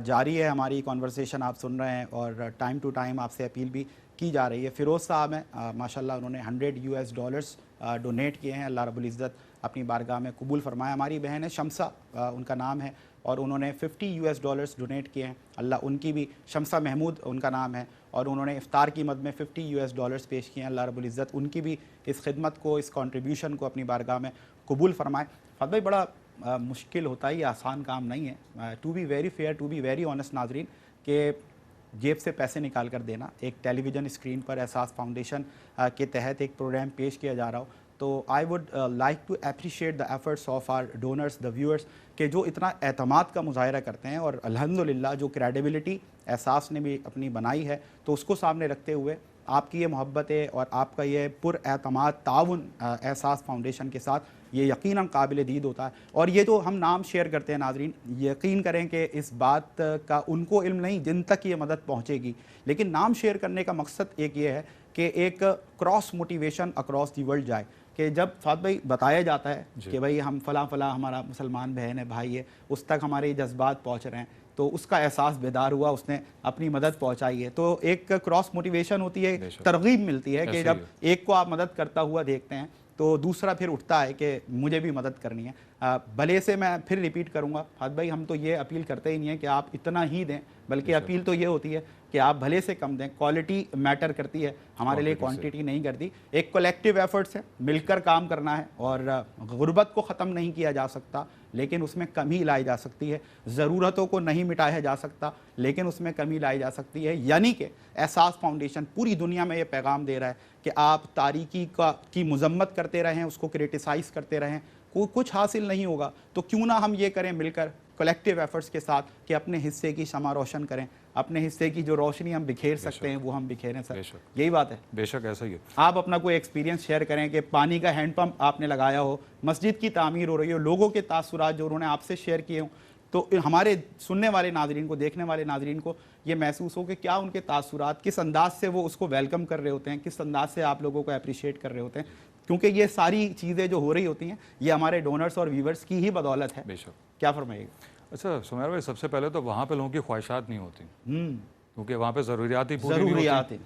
جاری ہے, ہماری کنورسیشن آپ سن رہے ہیں اور ٹائم ٹو ٹائم آپ سے اپیل بھی کی جا رہی ہے. فیروز صاحب ہیں ماشاءاللہ, انہوں نے $100 ڈونیٹ کیے ہیں. اللہ رب العزت اپنی بارگاہ میں قبول فرمائے. ہماری بہن ہے شمسہ, ان کا نام ہے, اور انہوں نے $50 ڈونیٹ کیے ہیں. اللہ ان کی بھی, شمسہ محمود ان کا نام ہے, اور انہوں نے افطار کی مد میں $50 پیش کیے ہیں. اللہ رب العزت ان کی بھی اس خدمت کو, اس کنٹریبیوشن کو اپنی بارگاہ میں قبول فرمائے. فضل بھائی, بڑا مشکل ہوتا ہے, یہ آسان کام نہیں ہے. To be very fair, to be very honest ناظرین, کہ جیب سے پیسے نکال کر دینا, ایک ٹیلی ویژن اسکرین پر احساس فاؤنڈیشن کے تحت ایک پروگرام پیش کیا جا رہا ہو, تو I would like to appreciate the efforts of our donors, the viewers, کہ جو اتنا اعتماد کا مظاہرہ کرتے ہیں. اور الحمدللہ جو کریڈیبلٹی احساس نے بھی اپنی بنائی ہے, تو اس کو سامنے رکھتے ہوئے آپ کی یہ محبتیں اور آپ کا یہ پر اعتماد تعاون احساس فاؤنڈیشن کے ساتھ یہ یقیناً قابل دید ہوتا ہے. اور یہ جو ہم نام شیئر کرتے ہیں ناظرین, یقین کریں کہ اس بات کا ان کو علم نہیں جن تک یہ مدد پہنچے گی, لیکن نام شیئر کرنے کا مقصد ایک یہ ہے کہ ایک cross motivation across the world جائے, کہ جب فہد بھائی بتایا جاتا ہے کہ بھائی ہم فلاں ہمارا مسلمان بہن ہے, بھائی ہے, اس تک ہمارے یہ جذبات پہنچ رہے ہیں, تو اس کا احساس بیدار ہوا, اس نے اپنی مدد پہنچائی ہے. تو ایک کراس موٹیویشن ہوتی ہے, ترغیب ملتی ہے کہ جب ایک کو آپ مدد کرتا ہوا دیکھتے ہیں تو دوسرا پھر اٹھتا ہے کہ مجھے بھی مدد کرنی ہے. بھلے سے میں پھر ریپیٹ کروں گا, فہد بھائی ہم تو یہ اپیل کرتے ہی نہیں ہیں کہ آپ اتنا ہی دیں, بلکہ اپیل تو یہ ہوتی ہے کہ آپ بھلے سے کم دیں. کوالٹی میٹر کرتی ہے ہمارے لیے, کوانٹٹی نہیں کرتی. ایک کولیکٹیو ایفرٹس ہے, مل کر کام کرنا ہے, اور غربت کو ختم نہیں کیا جا سکتا لیکن اس میں کمی لائی جا سکتی ہے. ضرورتوں کو نہیں مٹایا جا سکتا لیکن اس میں کمی لائی جا سکتی ہے. یعنی کہ احساس فاؤنڈیشن پوری دنیا میں یہ پیغام دے رہا ہے کہ آپ تاریکی کی مذمت کرتے رہیں, اس کو کرٹیسائز کرتے رہیں, کچھ حاصل نہیں ہوگا. تو کیوں نہ ہم یہ کریں مل کر کولیکٹیو ایفرٹس کے ساتھ کہ اپنے حصے کی شمع روشن کریں, اپنے حصے کی جو روشنی ہم بکھیر سکتے ہیں وہ ہم بکھیریں. سر یہی بات ہے. بے شک ایسا ہی ہے. آپ اپنا کوئی ایکسپیرینس شیئر کریں کہ پانی کا ہینڈ پمپ آپ نے لگایا ہو, مسجد کی تعمیر ہو رہی ہو, لوگوں کے تاثرات جو انہوں نے آپ سے شیئر کیے ہوں, تو ہمارے سننے والے ناظرین کو, دیکھنے والے ناظرین کو یہ محسوس ہو کہ کیا ان کے تاثرات, کس انداز سے وہ اس کو ویلکم کر رہے ہوتے ہیں, کس انداز سے آپ لوگوں کو اپریشیٹ کر رہے ہوتے ہیں. کیونکہ یہ ساری چیزیں جو ہو رہی ہوتی ہیں یہ ہمارے ڈونرز اور ویورز کی ہی بدولت ہے. بے شک. کیا فرمائیے گا؟ اچھا سمیر بھائی, سب سے پہلے تو وہاں پہ لوگوں کی خواہشات نہیں ہوتی, کیونکہ وہاں پہ ضروریات ہی پوری نہیں ہوتی.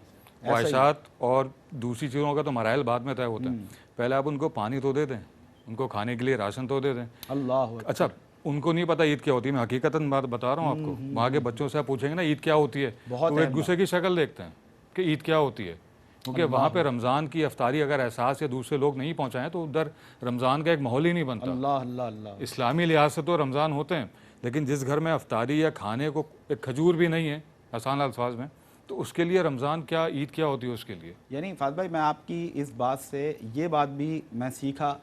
خواہشات اور دوسری چیزوں کا تو مراحل بعد میں طے ہوتا ہے. پہلے آپ ان کو پانی تو دے دیں, ان کو کھانے کے لیے راشن تو دے دیں. اللہ. اچھا ان کو نہیں پتا عید کیا ہوتی ہے, میں حقیقتاً بات بتا رہا ہوں آپ کو. وہاں کے بچوں سے آپ پوچھیں گے نا عید کیا ہوتی ہے, تو ایک دوسرے کی شکل دیکھتے ہیں کہ عید کیا ہوتی ہے. کیونکہ وہاں پہ رمضان کی افطاری اگر احساس یا دوسرے لوگ نہیں پہنچائیں تو ادھر رمضان کا ایک ماحول ہی نہیں بنتا. اللہ. اسلامی لحاظ سے تو رمضان ہوتے ہیں, لیکن جس گھر میں افطاری یا کھانے کو ایک کھجور بھی نہیں ہے آسان الفاظ میں, تو اس کے لیے رمضان کیا, عید کیا ہوتی ہے اس کے لیے. یعنی فاضل بھائی, میں آپ کی اس بات سے یہ بات بھی میں سیکھا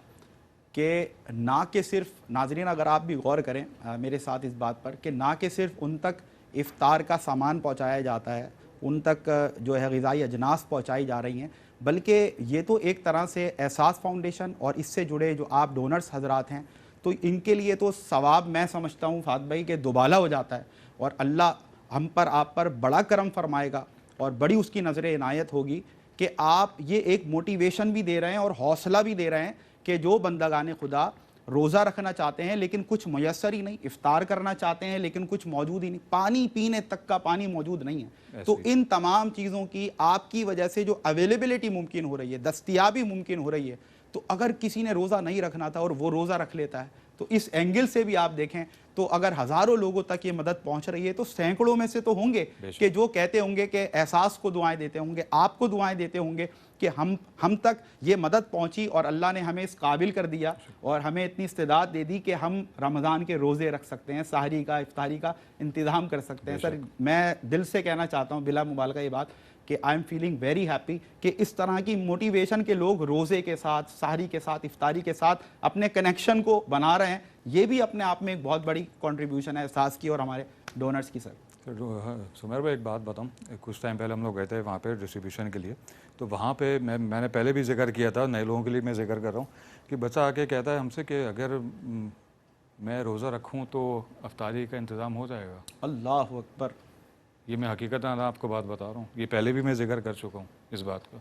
کہ نہ کہ صرف, ناظرین اگر آپ بھی غور کریں میرے ساتھ اس بات پر, کہ نہ کہ صرف ان تک افطار کا سامان پہنچایا جاتا ہے, ان تک جو ہے غذائی اجناس پہنچائی جا رہی ہیں, بلکہ یہ تو ایک طرح سے احساس فاؤنڈیشن اور اس سے جڑے جو آپ ڈونرز حضرات ہیں, تو ان کے لیے تو ثواب میں سمجھتا ہوں فہد بھائی کہ دوبالا ہو جاتا ہے, اور اللہ ہم پر, آپ پر بڑا کرم فرمائے گا اور بڑی اس کی نظر عنایت ہوگی کہ آپ یہ ایک موٹیویشن بھی دے رہے ہیں اور حوصلہ بھی دے رہے ہیں کہ جو بندگان خدا روزہ رکھنا چاہتے ہیں لیکن کچھ میسر ہی نہیں, افطار کرنا چاہتے ہیں لیکن کچھ موجود ہی نہیں, پانی پینے تک کا پانی موجود نہیں ہے. تو ان تمام چیزوں کی آپ کی وجہ سے جو اویلیبلٹی ممکن ہو رہی ہے, دستیابی ممکن ہو رہی ہے, تو اگر کسی نے روزہ نہیں رکھنا تھا اور وہ روزہ رکھ لیتا ہے, تو اس اینگل سے بھی آپ دیکھیں تو اگر ہزاروں لوگوں تک یہ مدد پہنچ رہی ہے تو سینکڑوں میں سے تو ہوں گے کہ جو کہتے ہوں گے کہ احساس کو دعائیں دیتے ہوں گے, آپ کو دعائیں دیتے ہوں گے کہ ہم تک یہ مدد پہنچی اور اللہ نے ہمیں اس قابل کر دیا اور ہمیں اتنی استعداد دے دی کہ ہم رمضان کے روزے رکھ سکتے ہیں, سحری کا, افطاری کا انتظام کر سکتے ہیں. سر میں دل سے کہنا چاہتا ہوں بلا مبالغہ یہ بات کہ I am feeling very happy کہ اس طرح کی موٹیویشن کے لوگ روزے کے ساتھ, سحری کے ساتھ, افطاری کے ساتھ اپنے کنیکشن کو بنا رہے ہیں. یہ بھی اپنے آپ میں ایک بہت بڑی کنٹریبیوشن ہے احساس کی اور ہمارے ڈونرز کی. سر سمیر بھائی ایک بات بتاؤں, کچھ ٹائم پہلے ہم لوگ گئے تھے وہاں پہ ڈسٹریبیوشن کے لیے, تو وہاں پہ میں نے پہلے بھی ذکر کیا تھا, نئے لوگوں کے لیے میں ذکر کر رہا ہوں کہ بچہ آ کے کہتا ہے ہم سے کہ اگر میں روزہ رکھوں تو افطاری کا انتظام ہو جائے گا. اللہ اکبر. یہ میں حقیقتاً آپ کو بات بتا رہا ہوں, یہ پہلے بھی میں ذکر کر چکا ہوں اس بات کا.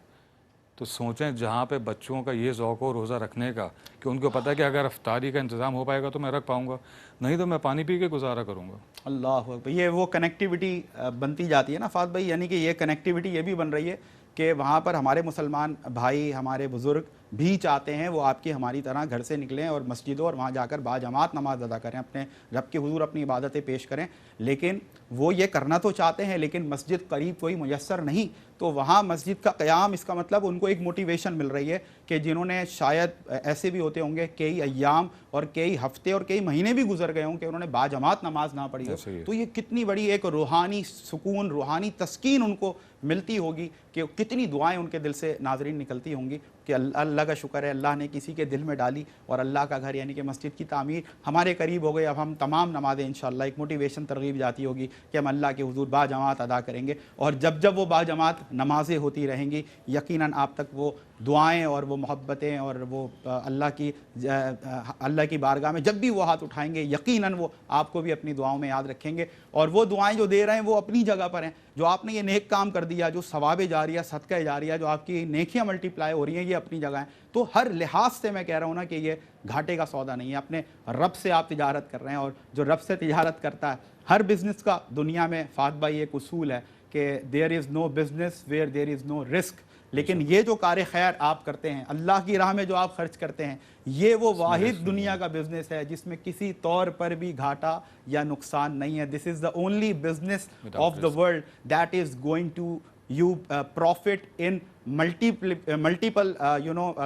تو سوچیں جہاں پہ بچوں کا یہ ذوق ہو روزہ رکھنے کا کہ ان کو پتہ ہے کہ اگر افطاری کا انتظام ہو پائے گا تو میں رکھ پاؤں گا, نہیں تو میں پانی پی کے گزارا کروں گا. اللہ اکبر. یہ وہ کنیکٹیوٹی بنتی جاتی ہے نا فہد بھائی, یعنی کہ یہ کنیکٹیوٹی یہ بھی بن رہی ہے کہ وہاں پر ہمارے مسلمان بھائی, ہمارے بزرگ بھی چاہتے ہیں وہ آپ کی ہماری طرح گھر سے نکلیں اور مسجدوں اور وہاں جا کر باجماعت نماز ادا کریں, اپنے رب کے حضور اپنی عبادتیں پیش کریں, لیکن وہ یہ کرنا تو چاہتے ہیں لیکن مسجد قریب کوئی میسر نہیں. تو وہاں مسجد کا قیام, اس کا مطلب ان کو ایک موٹیویشن مل رہی ہے کہ جنہوں نے شاید ایسے بھی ہوتے ہوں گے کئی ایام اور کئی ہفتے اور کئی مہینے بھی گزر گئے ہوں کہ انہوں نے باجماعت نماز نہ پڑھی ہو, تو یہ کتنی بڑی ایک روحانی سکون, روحانی تسکین ان کو ملتی ہوگی کہ کتنی دعائیں ان کے دل سے ناظرین نکلتی ہوں گی کہ اللہ کا شکر ہے اللہ نے کسی کے دل میں ڈالی اور اللہ کا گھر یعنی کہ مسجد کی تعمیر ہمارے قریب ہو گئی. اب ہم تمام نمازیں انشاءاللہ ایک موٹیویشن ترغیب جاتی ہوگی کہ ہم اللہ کے حضور باجماعت ادا کریں گے, اور جب جب وہ باجماعت نمازیں ہوتی رہیں گی یقیناً آپ تک وہ دعائیں اور وہ محبتیں اور وہ اللہ کی بارگاہ میں جب بھی وہ ہاتھ اٹھائیں گے یقیناً وہ آپ کو بھی اپنی دعاؤں میں یاد رکھیں گے. اور وہ دعائیں جو دے رہے ہیں وہ اپنی جگہ پر ہیں, جو آپ نے یہ نیک کام کر دیا, جو ثواب جاریہ, صدقہ جاریہ, جو آپ کی نیکیاں ملٹیپلائی ہو رہی ہیں, یہ اپنی جگہ ہیں. تو ہر لحاظ سے میں کہہ رہا ہوں نا کہ یہ گھاٹے کا سودا نہیں ہے. اپنے رب سے آپ تجارت کر رہے ہیں, اور جو رب سے تجارت کرتا ہے ہر بزنس کا دنیا میں فہد بھائی ایک اصول ہے کہ there is no business where there is no risk. لیکن یہ جو کار خیر آپ کرتے ہیں, اللہ کی راہ میں جو آپ خرچ کرتے ہیں, یہ وہ واحد دنیا کا بزنس ہے جس میں کسی طور پر بھی گھاٹا یا نقصان نہیں ہے. This is the only business of the world that is going to you profit in multiple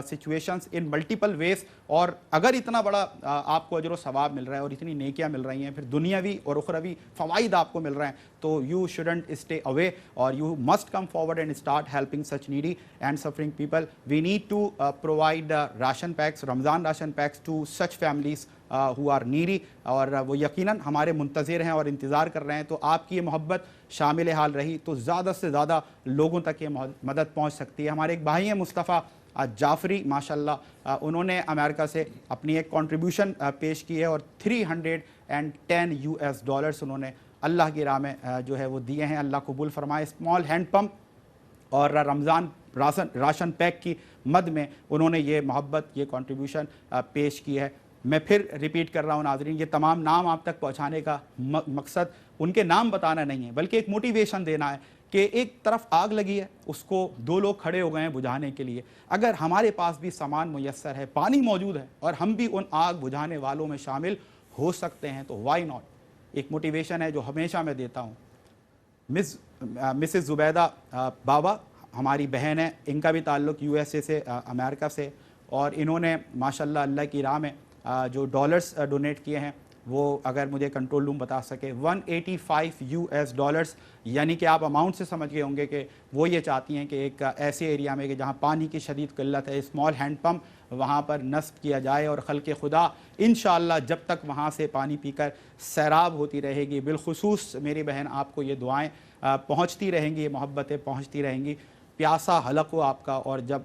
situations in multiple ways. اور اگر اتنا بڑا آپ کو اجر و ثواب مل رہا ہے اور اتنی نیکیاں مل رہی ہیں, پھر دنیاوی اور اخروی فوائد آپ کو مل رہے ہیں, تو you shouldn't stay away or you must come forward and start helping such needy and suffering people. We need to provide ration packs, Ramzan ration packs to such families who are needy, اور وہ یقیناً ہمارے منتظر ہیں اور انتظار کر رہے ہیں. تو آپ کی یہ محبت شامل حال رہی تو زیادہ سے زیادہ لوگوں تک یہ مدد پہنچ سکتی ہے. ہمارے ایک بھائی ہیں مصطفیٰ جعفری, ماشاءاللہ انہوں نے امریکہ سے اپنی ایک کنٹریبیوشن پیش کی ہے اور $310 انہوں نے اللہ کی راہ میں جو ہے وہ دیے ہیں. اللہ قبول فرمائے. اسمال ہینڈ پمپ اور رمضان راشن پیک کی مد میں انہوں نے یہ محبت, یہ کنٹریبیوشن پیش کی ہے. میں پھر ریپیٹ کر رہا ہوں ناظرین, یہ تمام نام آپ تک پہنچانے کا مقصد ان کے نام بتانا نہیں ہے بلکہ ایک موٹیویشن دینا ہے کہ ایک طرف آگ لگی ہے, اس کو دو لوگ کھڑے ہو گئے ہیں بجھانے کے لیے. اگر ہمارے پاس بھی سامان میسر ہے, پانی موجود ہے, اور ہم بھی ان آگ بجھانے والوں میں شامل ہو سکتے ہیں, تو وائی ناٹ. ایک موٹیویشن ہے جو ہمیشہ میں دیتا ہوں. مسز زبیدہ بابا ہماری بہن ہے, ان کا بھی تعلق USA سے, امریکہ سے, اور انہوں نے ماشاءاللہ اللہ کی راہ میں جو ڈالرز ڈونیٹ کیے ہیں وہ اگر مجھے کنٹرول روم بتا سکے $185, یعنی کہ آپ اماؤنٹ سے سمجھ گئے ہوں گے کہ وہ یہ چاہتی ہیں کہ ایک ایسے ایریا میں کہ جہاں پانی کی شدید قلت ہے, اسمال ہینڈ پمپ وہاں پر نصب کیا جائے, اور خلق خدا انشاءاللہ جب تک وہاں سے پانی پی کر سیراب ہوتی رہے گی, بالخصوص میری بہن آپ کو یہ دعائیں پہنچتی رہیں گی, یہ محبتیں پہنچتی رہیں گی. پیاسا حلق ہو آپ کا, اور جب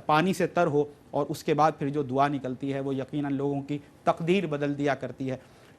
پانی سے تر ہو, اور اس کے بعد پھر جو دعا نکلتی ہے وہ یقیناً لوگوں کی تقدیر بدل دیا کرتی ہے.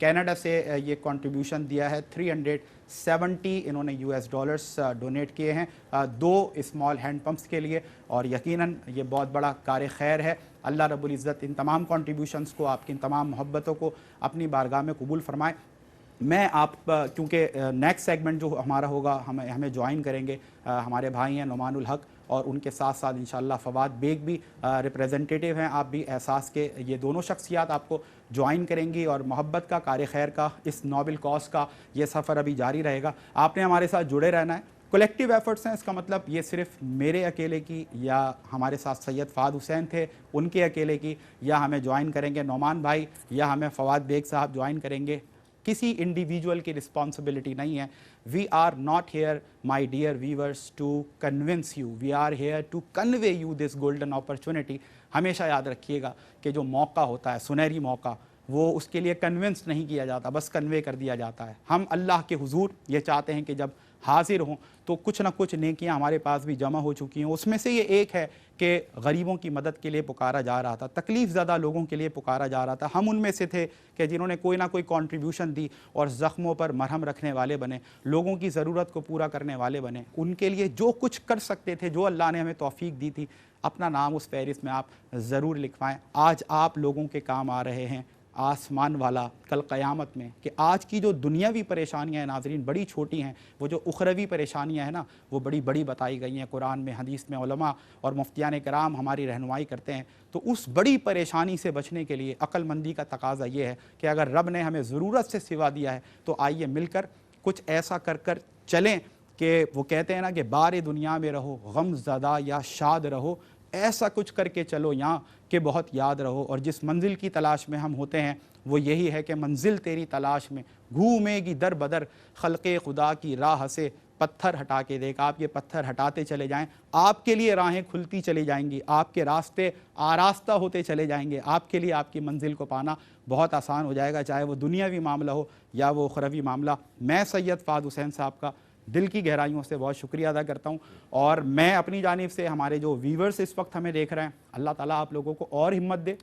کینیڈا سے یہ کنٹریبیوشن دیا ہے 370 انہوں نے $US ڈونیٹ کیے ہیں 2 اسمال ہینڈ پمپس کے لیے، اور یقیناً یہ بہت بڑا کار خیر ہے۔ اللہ رب العزت ان تمام کنٹریبیوشنز کو، آپ کی ان تمام محبتوں کو اپنی بارگاہ میں قبول فرمائے۔ میں آپ کیونکہ نیکسٹ سیگمنٹ جو ہمارا ہوگا ہمیں جوائن کریں گے ہمارے بھائی ہیں نعمان الحق، اور ان کے ساتھ ساتھ انشاءاللہ فواد بیگ بھی ریپریزنٹیٹیو ہیں، آپ بھی احساس کے یہ دونوں شخصیات آپ کو جوائن کریں گی، اور محبت کا، کار خیر کا، اس نوبل کاز کا یہ سفر ابھی جاری رہے گا۔ آپ نے ہمارے ساتھ جڑے رہنا ہے۔ کولیکٹیو ایفرٹس ہیں، اس کا مطلب یہ صرف میرے اکیلے کی، یا ہمارے ساتھ سید فہد حسین تھے ان کے اکیلے کی، یا ہمیں جوائن کریں گے نعمان بھائی، یا ہمیں فواد بیگ صاحب جوائن کریں گے، کسی انڈیویجول کی رسپانسبلٹی نہیں ہے۔ We are not here my dear viewers to convince you, we are here to convey you this golden opportunity. ہمیشہ یاد رکھیے گا کہ جو موقع ہوتا ہے، سنہری موقع، وہ اس کے لیے کنونس نہیں کیا جاتا، بس کنوے کر دیا جاتا ہے۔ ہم اللہ کے حضور یہ چاہتے ہیں کہ جب حاضر ہوں تو کچھ نہ کچھ نیکیاں ہمارے پاس بھی جمع ہو چکی ہیں۔ اس میں سے یہ ایک ہے کہ غریبوں کی مدد کے لیے پکارا جا رہا تھا، تکلیف زدہ لوگوں کے لیے پکارا جا رہا تھا۔ ہم ان میں سے تھے کہ جنہوں نے کوئی نہ کوئی کنٹریبیوشن دی اور زخموں پر مرہم رکھنے والے بنے، لوگوں کی ضرورت کو پورا کرنے والے بنے۔ ان کے لیے جو کچھ کر سکتے تھے، جو اللہ نے ہمیں توفیق دی تھی، اپنا نام اس فہرست میں آپ ضرور لکھوائیں۔ آج آپ لوگوں کے کام آ رہے ہیں آسمان والا کل قیامت میں، کہ آج کی جو دنیاوی پریشانیاں ہیں ناظرین بڑی چھوٹی ہیں، وہ جو اخروی پریشانیاں ہیں نا وہ بڑی بڑی بتائی گئی ہیں قرآن میں، حدیث میں، علماء اور مفتیان کرام ہماری رہنمائی کرتے ہیں۔ تو اس بڑی پریشانی سے بچنے کے لیے عقل مندی کا تقاضا یہ ہے کہ اگر رب نے ہمیں ضرورت سے سوا دیا ہے تو آئیے مل کر کچھ ایسا کر چلیں کہ وہ کہتے ہیں نا کہ بار دنیا میں رہو غم زدہ یا شاد رہو، ایسا کچھ کر کے چلو یہاں کہ بہت یاد رہو۔ اور جس منزل کی تلاش میں ہم ہوتے ہیں وہ یہی ہے کہ منزل تیری تلاش میں گھومے گی در بدر، خلق خدا کی راہ سے پتھر ہٹا کے دیکھ۔ آپ یہ پتھر ہٹاتے چلے جائیں، آپ کے لیے راہیں کھلتی چلی جائیں گی، آپ کے راستے آراستہ ہوتے چلے جائیں گے، آپ کے لیے آپ کی منزل کو پانا بہت آسان ہو جائے گا، چاہے وہ دنیاوی معاملہ ہو یا وہ اخروی معاملہ۔ میں سید فہد حسین صاحب کا دل کی گہرائیوں سے بہت شکریہ ادا کرتا ہوں، اور میں اپنی جانب سے ہمارے جو ویورز اس وقت ہمیں دیکھ رہے ہیں، اللہ تعالیٰ آپ لوگوں کو اور ہمت دے،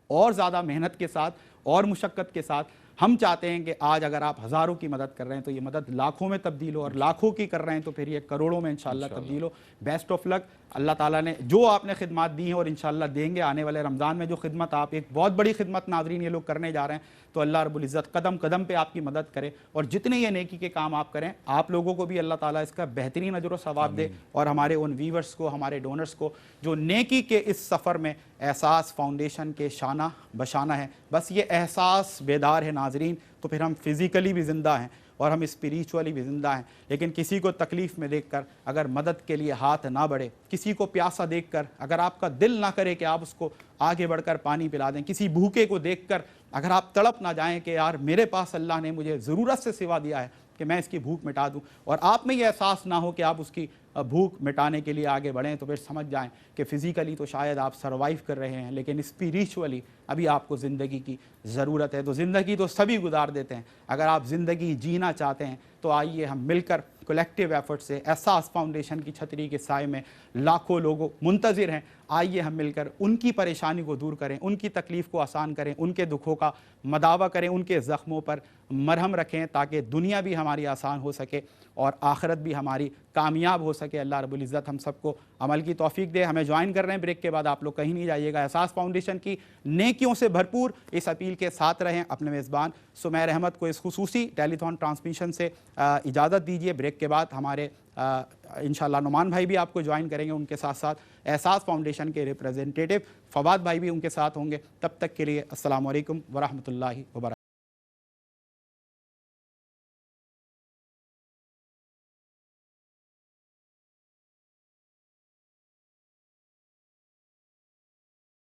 اور زیادہ محنت کے ساتھ اور مشقت کے ساتھ۔ ہم چاہتے ہیں کہ آج اگر آپ ہزاروں کی مدد کر رہے ہیں تو یہ مدد لاکھوں میں تبدیل ہو، اور لاکھوں کی کر رہے ہیں تو پھر یہ کروڑوں میں انشاءاللہ تبدیل ہو۔ بیسٹ آف لک۔ اللہ تعالیٰ نے جو آپ نے خدمات دی ہیں اور انشاءاللہ دیں گے آنے والے رمضان میں، جو خدمت آپ، ایک بہت بڑی خدمت ناظرین یہ لوگ کرنے جا رہے ہیں، تو اللہ رب العزت قدم قدم پہ آپ کی مدد کرے، اور جتنے یہ نیکی کے کام آپ کریں آپ لوگوں کو بھی اللہ تعالیٰ اس کا بہترین اجر و ثواب دے، اور ہمارے ان ویورز کو، ہمارے ڈونرز کو جو نیکی کے اس سفر میں احساس فاؤنڈیشن کے شانہ بشانہ ہیں۔ بس یہ احساس بیدار ہے ناظرین تو پھر ہم فزیکلی بھی زندہ ہیں اور ہم اسپریچولی بھی زندہ ہیں۔ لیکن کسی کو تکلیف میں دیکھ کر اگر مدد کے لیے ہاتھ نہ بڑھے، کسی کو پیاسا دیکھ کر اگر آپ کا دل نہ کرے کہ آپ اس کو آگے بڑھ کر پانی پلا دیں، کسی بھوکے کو دیکھ کر اگر آپ تڑپ نہ جائیں کہ یار میرے پاس اللہ نے مجھے ضرورت سے سوا دیا ہے کہ میں اس کی بھوک مٹا دوں، اور آپ میں یہ احساس نہ ہو کہ آپ اس کی بھوک مٹانے کے لیے آگے بڑھیں، تو پھر سمجھ جائیں کہ فزیکلی تو شاید آپ سروائیو کر رہے ہیں لیکن اسپریچولی ابھی آپ کو زندگی کی ضرورت ہے۔ تو زندگی تو سبھی گزار دیتے ہیں، اگر آپ زندگی جینا چاہتے ہیں تو آئیے ہم مل کر کولیکٹیو ایفرٹ سے احساس فاؤنڈیشن کی چھتری کے سائے میں لاکھوں لوگ منتظر ہیں، آئیے ہم مل کر ان کی پریشانی کو دور کریں، ان کی تکلیف کو آسان کریں، ان کے دکھوں کا مداوع کریں، ان کے زخموں پر مرہم رکھیں، تاکہ دنیا بھی ہماری آسان ہو سکے اور آخرت بھی ہماری کامیاب ہو سکے۔ اللہ رب العزت ہم سب کو عمل کی توفیق دے۔ ہمیں جوائن کر رہے ہیں، بریک کے بعد آپ لوگ کہیں نہیں جائیے گا۔ احساس فاؤنڈیشن کی نیکیوں سے بھرپور اس اپیل کے ساتھ رہیں۔ اپنے میزبان سمیر احمد کو اس خصوصی ٹیلی تھون ٹرانسمیشن سے اجازت دیجیے۔ بریک کے بعد ہمارے انشاءاللہ نعمان بھائی بھی آپ کو جوائن کریں گے، ان کے ساتھ ساتھ احساس فاؤنڈیشن کے ریپریزنٹیٹیو فواد بھائی بھی ان کے ساتھ ہوں گے۔ تب تک کے لیے السلام علیکم ورحمۃ اللہ وبرکاتہ۔